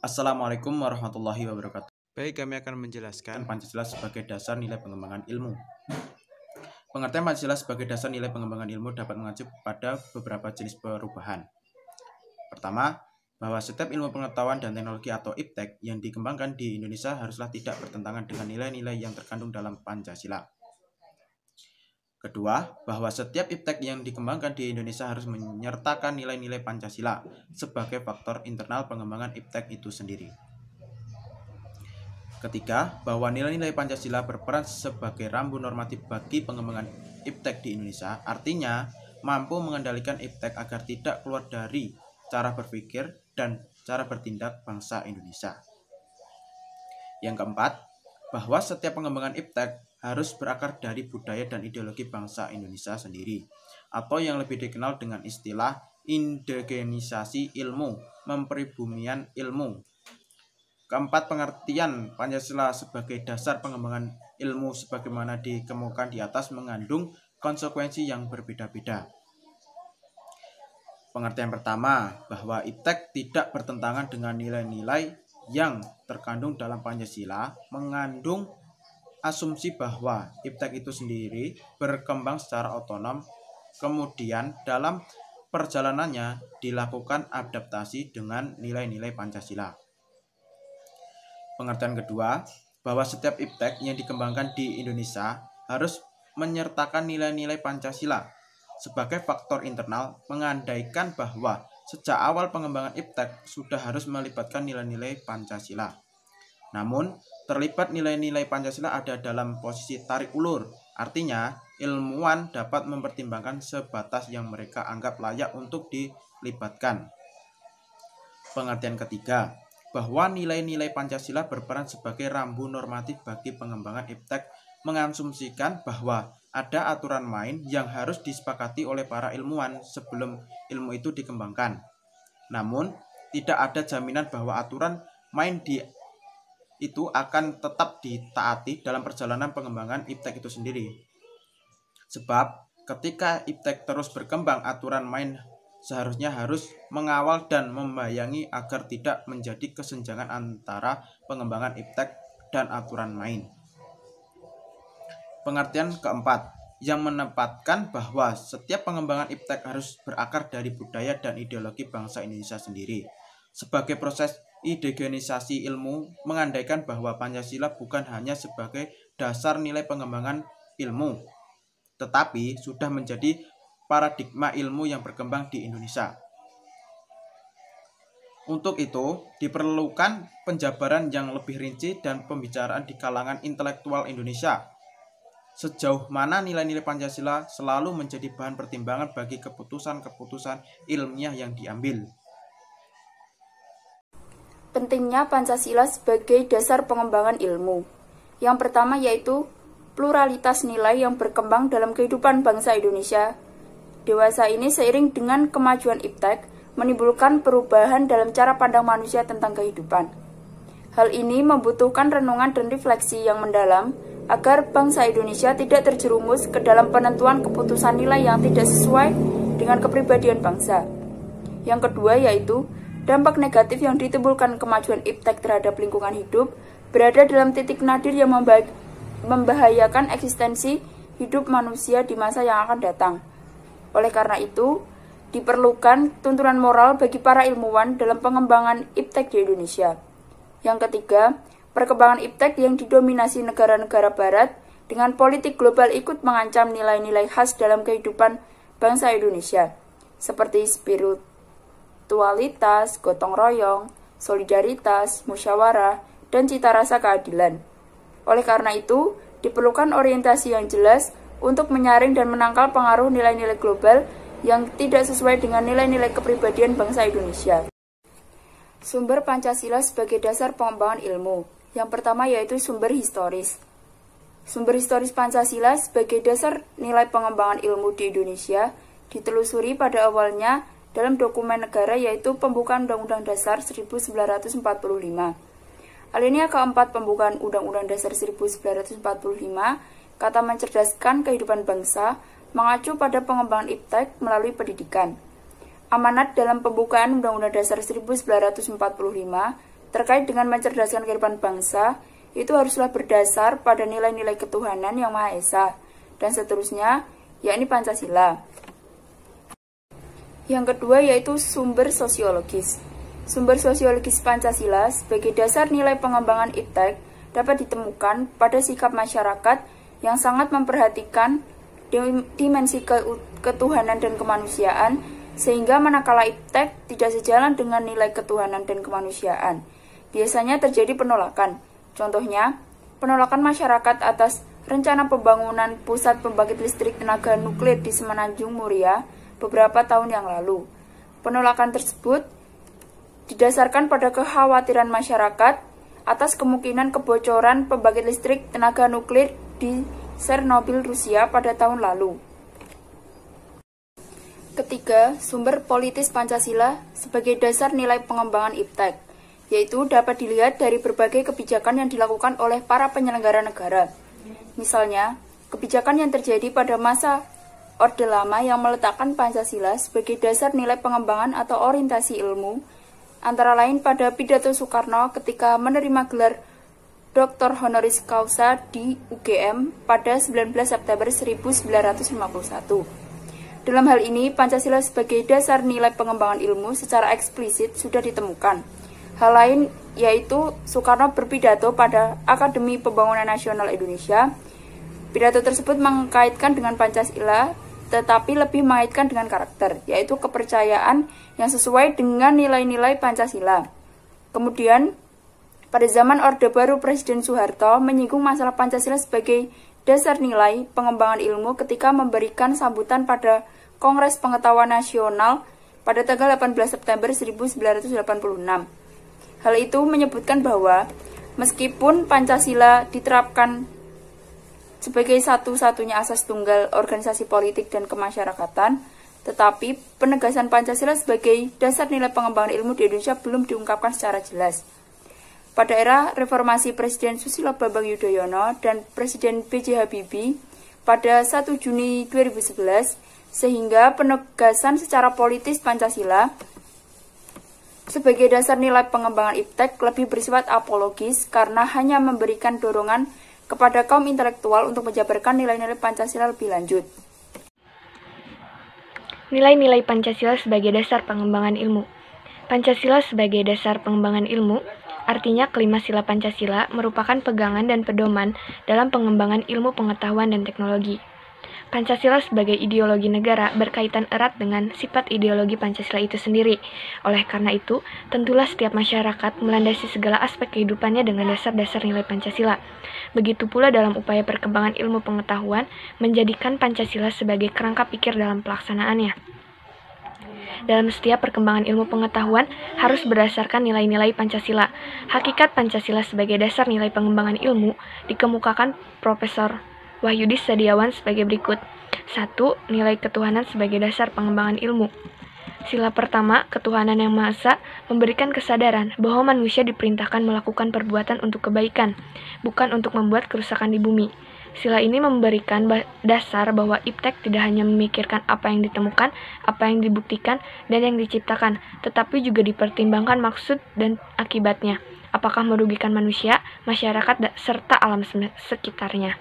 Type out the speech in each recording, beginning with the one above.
Assalamualaikum warahmatullahi wabarakatuh. Baik, kami akan menjelaskan Pancasila sebagai dasar nilai pengembangan ilmu. Pengertian Pancasila sebagai dasar nilai pengembangan ilmu dapat mengacu pada beberapa jenis perubahan. Pertama, bahwa setiap ilmu pengetahuan dan teknologi atau IPTEK yang dikembangkan di Indonesia haruslah tidak bertentangan dengan nilai-nilai yang terkandung dalam Pancasila. Kedua, bahwa setiap IPTEK yang dikembangkan di Indonesia harus menyertakan nilai-nilai Pancasila sebagai faktor internal pengembangan IPTEK itu sendiri. Ketiga, bahwa nilai-nilai Pancasila berperan sebagai rambu normatif bagi pengembangan IPTEK di Indonesia, artinya mampu mengendalikan IPTEK agar tidak keluar dari cara berpikir dan cara bertindak bangsa Indonesia. Yang keempat, bahwa setiap pengembangan IPTEK harus berakar dari budaya dan ideologi bangsa Indonesia sendiri, atau yang lebih dikenal dengan istilah indigenisasi ilmu, mempribumian ilmu. Keempat, pengertian Pancasila sebagai dasar pengembangan ilmu sebagaimana dikemukakan di atas mengandung konsekuensi yang berbeda-beda. Pengertian pertama, bahwa IPTEK tidak bertentangan dengan nilai-nilai yang terkandung dalam Pancasila, mengandung asumsi bahwa IPTEK itu sendiri berkembang secara otonom, kemudian dalam perjalanannya dilakukan adaptasi dengan nilai-nilai Pancasila. Pengertian kedua, bahwa setiap IPTEK yang dikembangkan di Indonesia harus menyertakan nilai-nilai Pancasila sebagai faktor internal, mengandaikan bahwa sejak awal pengembangan IPTEK sudah harus melibatkan nilai-nilai Pancasila. Namun, terlibat nilai-nilai Pancasila ada dalam posisi tarik ulur, artinya ilmuwan dapat mempertimbangkan sebatas yang mereka anggap layak untuk dilibatkan. Pengertian ketiga, bahwa nilai-nilai Pancasila berperan sebagai rambu normatif bagi pengembangan IPTEK, mengasumsikan bahwa ada aturan main yang harus disepakati oleh para ilmuwan sebelum ilmu itu dikembangkan. Namun, tidak ada jaminan bahwa aturan main itu akan tetap ditaati dalam perjalanan pengembangan IPTEK itu sendiri. Sebab ketika IPTEK terus berkembang, aturan main seharusnya harus mengawal dan membayangi agar tidak menjadi kesenjangan antara pengembangan IPTEK dan aturan main. Pengertian keempat, yang menempatkan bahwa setiap pengembangan IPTEK harus berakar dari budaya dan ideologi bangsa Indonesia sendiri. Sebagai proses indigenisasi ilmu, mengandaikan bahwa Pancasila bukan hanya sebagai dasar nilai pengembangan ilmu, tetapi sudah menjadi paradigma ilmu yang berkembang di Indonesia. Untuk itu, diperlukan penjabaran yang lebih rinci dan pembicaraan di kalangan intelektual Indonesia. Sejauh mana nilai-nilai Pancasila selalu menjadi bahan pertimbangan bagi keputusan-keputusan ilmiah yang diambil. Pentingnya Pancasila sebagai dasar pengembangan ilmu. Yang pertama yaitu pluralitas nilai yang berkembang dalam kehidupan bangsa Indonesia. Dewasa ini seiring dengan kemajuan IPTEK menimbulkan perubahan dalam cara pandang manusia tentang kehidupan. Hal ini membutuhkan renungan dan refleksi yang mendalam agar bangsa Indonesia tidak terjerumus ke dalam penentuan keputusan nilai yang tidak sesuai dengan kepribadian bangsa. Yang kedua yaitu dampak negatif yang ditimbulkan kemajuan IPTEK terhadap lingkungan hidup berada dalam titik nadir yang membahayakan eksistensi hidup manusia di masa yang akan datang. Oleh karena itu, diperlukan tuntunan moral bagi para ilmuwan dalam pengembangan IPTEK di Indonesia. Yang ketiga, perkembangan IPTEK yang didominasi negara-negara barat dengan politik global ikut mengancam nilai-nilai khas dalam kehidupan bangsa Indonesia, seperti spiritualitas, gotong royong, solidaritas, musyawarah, dan cita rasa keadilan. Oleh karena itu, diperlukan orientasi yang jelas untuk menyaring dan menangkal pengaruh nilai-nilai global yang tidak sesuai dengan nilai-nilai kepribadian bangsa Indonesia. Sumber Pancasila sebagai dasar pengembangan ilmu. Yang pertama yaitu sumber historis. Sumber historis Pancasila sebagai dasar nilai pengembangan ilmu di Indonesia ditelusuri pada awalnya dalam dokumen negara yaitu Pembukaan Undang-Undang Dasar 1945. Alinea keempat Pembukaan Undang-Undang Dasar 1945, kata mencerdaskan kehidupan bangsa, mengacu pada pengembangan IPTEK melalui pendidikan. Amanat dalam Pembukaan Undang-Undang Dasar 1945 terkait dengan mencerdaskan kehidupan bangsa itu haruslah berdasar pada nilai-nilai ketuhanan yang Maha Esa, dan seterusnya, yakni Pancasila. Yang kedua yaitu sumber sosiologis. Sumber sosiologis Pancasila sebagai dasar nilai pengembangan iptek dapat ditemukan pada sikap masyarakat yang sangat memperhatikan dimensi ketuhanan dan kemanusiaan, sehingga manakala iptek tidak sejalan dengan nilai ketuhanan dan kemanusiaan, biasanya terjadi penolakan. Contohnya, penolakan masyarakat atas rencana pembangunan pusat pembangkit listrik tenaga nuklir di Semenanjung Muria beberapa tahun yang lalu. Penolakan tersebut didasarkan pada kekhawatiran masyarakat atas kemungkinan kebocoran pembangkit listrik tenaga nuklir di Chernobyl, Rusia pada tahun lalu. Ketiga, sumber politis Pancasila sebagai dasar nilai pengembangan iptek, yaitu dapat dilihat dari berbagai kebijakan yang dilakukan oleh para penyelenggara negara. Misalnya, kebijakan yang terjadi pada masa Orde Lama yang meletakkan Pancasila sebagai dasar nilai pengembangan atau orientasi ilmu, antara lain pada pidato Soekarno ketika menerima gelar Dr. Honoris Causa di UGM pada 19 September 1951. Dalam hal ini, Pancasila sebagai dasar nilai pengembangan ilmu secara eksplisit sudah ditemukan. Hal lain yaitu Soekarno berpidato pada Akademi Pembangunan Nasional Indonesia. Pidato tersebut mengkaitkan dengan Pancasila, tetapi lebih mengaitkan dengan karakter, yaitu kepercayaan yang sesuai dengan nilai-nilai Pancasila. Kemudian, pada zaman Orde Baru, Presiden Soeharto menyinggung masalah Pancasila sebagai dasar nilai pengembangan ilmu ketika memberikan sambutan pada Kongres Pengetahuan Nasional pada tanggal 18 September 1986. Hal itu menyebutkan bahwa meskipun Pancasila diterapkan sebagai satu-satunya asas tunggal organisasi politik dan kemasyarakatan, tetapi penegasan Pancasila sebagai dasar nilai pengembangan ilmu di Indonesia belum diungkapkan secara jelas. Pada era reformasi Presiden Susilo Bambang Yudhoyono dan Presiden B.J. Habibie pada 1 Juni 2011, sehingga penegasan secara politis Pancasila sebagai dasar nilai pengembangan iptek lebih bersifat apologis karena hanya memberikan dorongan kepada kaum intelektual untuk menjabarkan nilai-nilai Pancasila lebih lanjut. Nilai-nilai Pancasila sebagai dasar pengembangan ilmu. Pancasila sebagai dasar pengembangan ilmu, artinya kelima sila Pancasila merupakan pegangan dan pedoman dalam pengembangan ilmu pengetahuan dan teknologi. Pancasila sebagai ideologi negara berkaitan erat dengan sifat ideologi Pancasila itu sendiri. Oleh karena itu, tentulah setiap masyarakat melandasi segala aspek kehidupannya dengan dasar-dasar nilai Pancasila. Begitu pula dalam upaya perkembangan ilmu pengetahuan, menjadikan Pancasila sebagai kerangka pikir dalam pelaksanaannya. Dalam setiap perkembangan ilmu pengetahuan harus berdasarkan nilai-nilai Pancasila. Hakikat Pancasila sebagai dasar nilai pengembangan ilmu dikemukakan Profesor Wahyudi Setiawan sebagai berikut. 1. Nilai ketuhanan sebagai dasar pengembangan ilmu. Sila pertama, ketuhanan yang Maha Esa memberikan kesadaran bahwa manusia diperintahkan melakukan perbuatan untuk kebaikan, bukan untuk membuat kerusakan di bumi. Sila ini memberikan dasar bahwa iptek tidak hanya memikirkan apa yang ditemukan, apa yang dibuktikan, dan yang diciptakan, tetapi juga dipertimbangkan maksud dan akibatnya, apakah merugikan manusia, masyarakat, serta alam sekitarnya.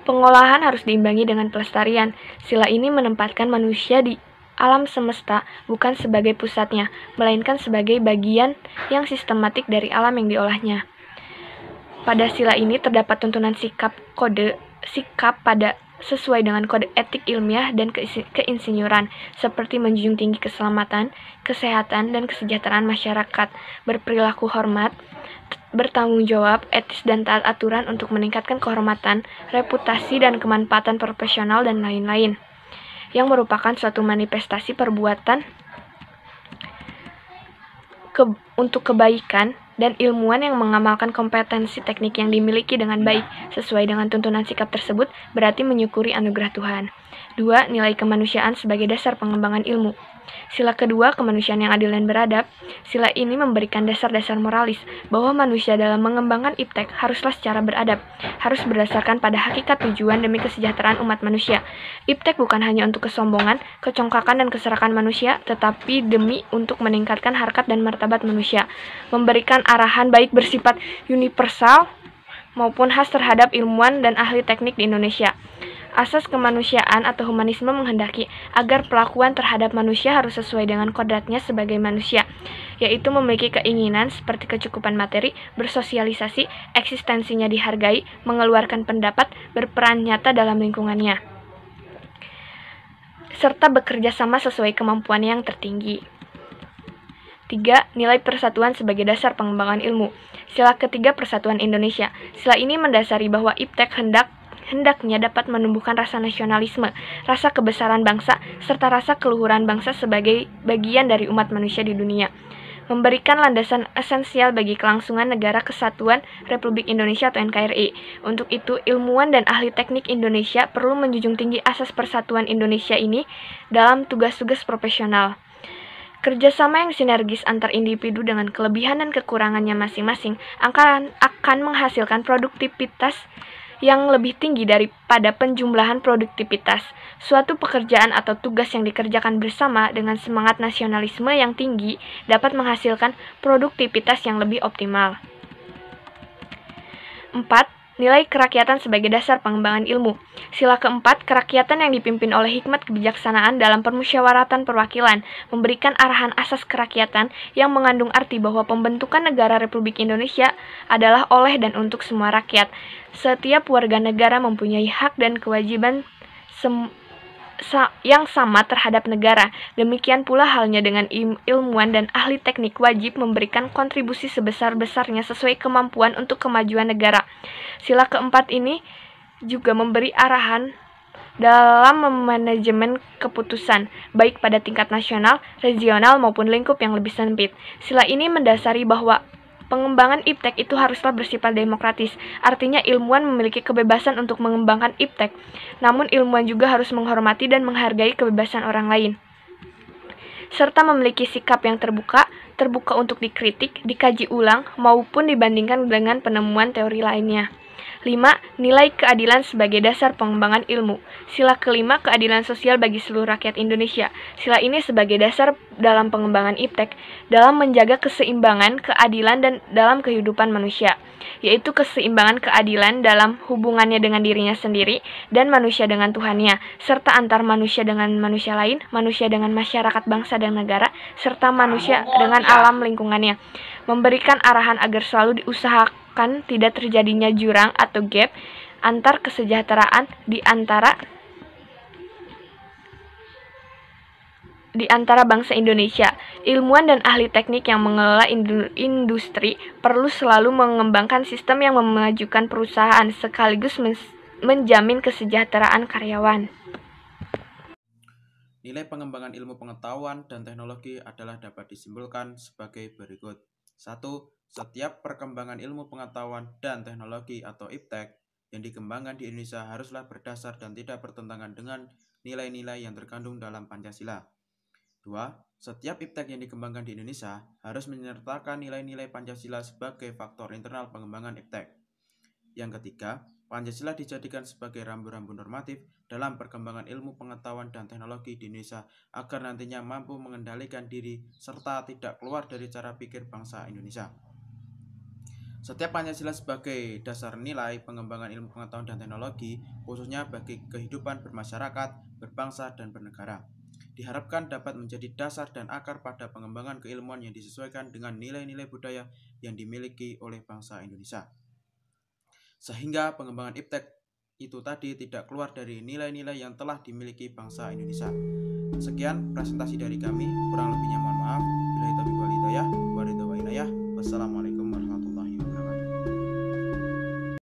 Pengolahan harus diimbangi dengan pelestarian. Sila ini menempatkan manusia di alam semesta bukan sebagai pusatnya, melainkan sebagai bagian yang sistematik dari alam yang diolahnya. Pada sila ini terdapat tuntunan sikap pada sesuai dengan kode etik ilmiah dan keinsinyuran, seperti menjunjung tinggi keselamatan, kesehatan, dan kesejahteraan masyarakat, berperilaku hormat, bertanggung jawab, etis dan taat aturan untuk meningkatkan kehormatan, reputasi dan kemanfaatan profesional dan lain-lain, yang merupakan suatu manifestasi perbuatan untuk kebaikan dan ilmuwan yang mengamalkan kompetensi teknik yang dimiliki dengan baik sesuai dengan tuntunan sikap tersebut berarti menyukuri anugerah Tuhan. 2. Nilai kemanusiaan sebagai dasar pengembangan ilmu. Sila kedua, kemanusiaan yang adil dan beradab. Sila ini memberikan dasar-dasar moralis bahwa manusia dalam mengembangkan iptek haruslah secara beradab, harus berdasarkan pada hakikat tujuan demi kesejahteraan umat manusia. Iptek bukan hanya untuk kesombongan, kecongkakan, dan keserakan manusia, tetapi demi untuk meningkatkan harkat dan martabat manusia, memberikan arahan baik bersifat universal maupun khas terhadap ilmuwan dan ahli teknik di Indonesia. Asas kemanusiaan atau humanisme menghendaki agar pelakuan terhadap manusia harus sesuai dengan kodratnya sebagai manusia, yaitu memiliki keinginan seperti kecukupan materi, bersosialisasi, eksistensinya dihargai, mengeluarkan pendapat, berperan nyata dalam lingkungannya, serta bekerja sama sesuai kemampuan yang tertinggi. 3. Nilai persatuan sebagai dasar pengembangan ilmu. Sila ketiga, Persatuan Indonesia. Sila ini mendasari bahwa iptek hendaknya dapat menumbuhkan rasa nasionalisme, rasa kebesaran bangsa, serta rasa keluhuran bangsa sebagai bagian dari umat manusia di dunia. Memberikan landasan esensial bagi kelangsungan Negara Kesatuan Republik Indonesia atau NKRI. Untuk itu, ilmuwan dan ahli teknik Indonesia perlu menjunjung tinggi asas persatuan Indonesia ini dalam tugas-tugas profesional. Kerjasama yang sinergis antar individu dengan kelebihan dan kekurangannya masing-masing akan menghasilkan produktivitas yang lebih tinggi daripada penjumlahan produktivitas. Suatu pekerjaan atau tugas yang dikerjakan bersama dengan semangat nasionalisme yang tinggi dapat menghasilkan produktivitas yang lebih optimal. 4. Nilai kerakyatan sebagai dasar pengembangan ilmu. Sila keempat, kerakyatan yang dipimpin oleh hikmat kebijaksanaan dalam permusyawaratan perwakilan, memberikan arahan asas kerakyatan yang mengandung arti bahwa pembentukan negara Republik Indonesia adalah oleh dan untuk semua rakyat. Setiap warga negara mempunyai hak dan kewajiban yang sama terhadap negara. Demikian pula halnya dengan ilmuwan dan ahli teknik wajib memberikan kontribusi sebesar-besarnya sesuai kemampuan untuk kemajuan negara. Sila keempat ini juga memberi arahan dalam manajemen keputusan, baik pada tingkat nasional, regional, maupun lingkup yang lebih sempit. Sila ini mendasari bahwa pengembangan iptek itu haruslah bersifat demokratis, artinya ilmuwan memiliki kebebasan untuk mengembangkan iptek, namun ilmuwan juga harus menghormati dan menghargai kebebasan orang lain, serta memiliki sikap yang terbuka untuk dikritik, dikaji ulang, maupun dibandingkan dengan penemuan teori lainnya. 5. Nilai keadilan sebagai dasar pengembangan ilmu. Sila kelima, keadilan sosial bagi seluruh rakyat Indonesia. Sila ini sebagai dasar dalam pengembangan iptek, dalam menjaga keseimbangan, keadilan dan dalam kehidupan manusia, yaitu keseimbangan keadilan dalam hubungannya dengan dirinya sendiri dan manusia dengan Tuhannya, serta antar manusia dengan manusia lain, manusia dengan masyarakat bangsa dan negara, serta manusia dengan alam lingkungannya. Memberikan arahan agar selalu diusahakan tidak terjadinya jurang atau gap antar kesejahteraan di antara bangsa Indonesia. Ilmuwan dan ahli teknik yang mengelola industri perlu selalu mengembangkan sistem yang memajukan perusahaan sekaligus menjamin kesejahteraan karyawan. Nilai pengembangan ilmu pengetahuan dan teknologi adalah dapat disimpulkan sebagai berikut. 1. Setiap perkembangan ilmu pengetahuan dan teknologi atau iptek yang dikembangkan di Indonesia haruslah berdasar dan tidak bertentangan dengan nilai-nilai yang terkandung dalam Pancasila. 2. Setiap iptek yang dikembangkan di Indonesia harus menyertakan nilai-nilai Pancasila sebagai faktor internal pengembangan iptek. Yang ketiga, Pancasila dijadikan sebagai rambu-rambu normatif dalam perkembangan ilmu pengetahuan dan teknologi di Indonesia agar nantinya mampu mengendalikan diri serta tidak keluar dari cara pikir bangsa Indonesia. Setiap Pancasila sebagai dasar nilai pengembangan ilmu pengetahuan dan teknologi, khususnya bagi kehidupan bermasyarakat, berbangsa, dan bernegara, diharapkan dapat menjadi dasar dan akar pada pengembangan keilmuan yang disesuaikan dengan nilai-nilai budaya yang dimiliki oleh bangsa Indonesia. Sehingga pengembangan iptek itu tadi tidak keluar dari nilai-nilai yang telah dimiliki bangsa Indonesia. Sekian presentasi dari kami, kurang lebihnya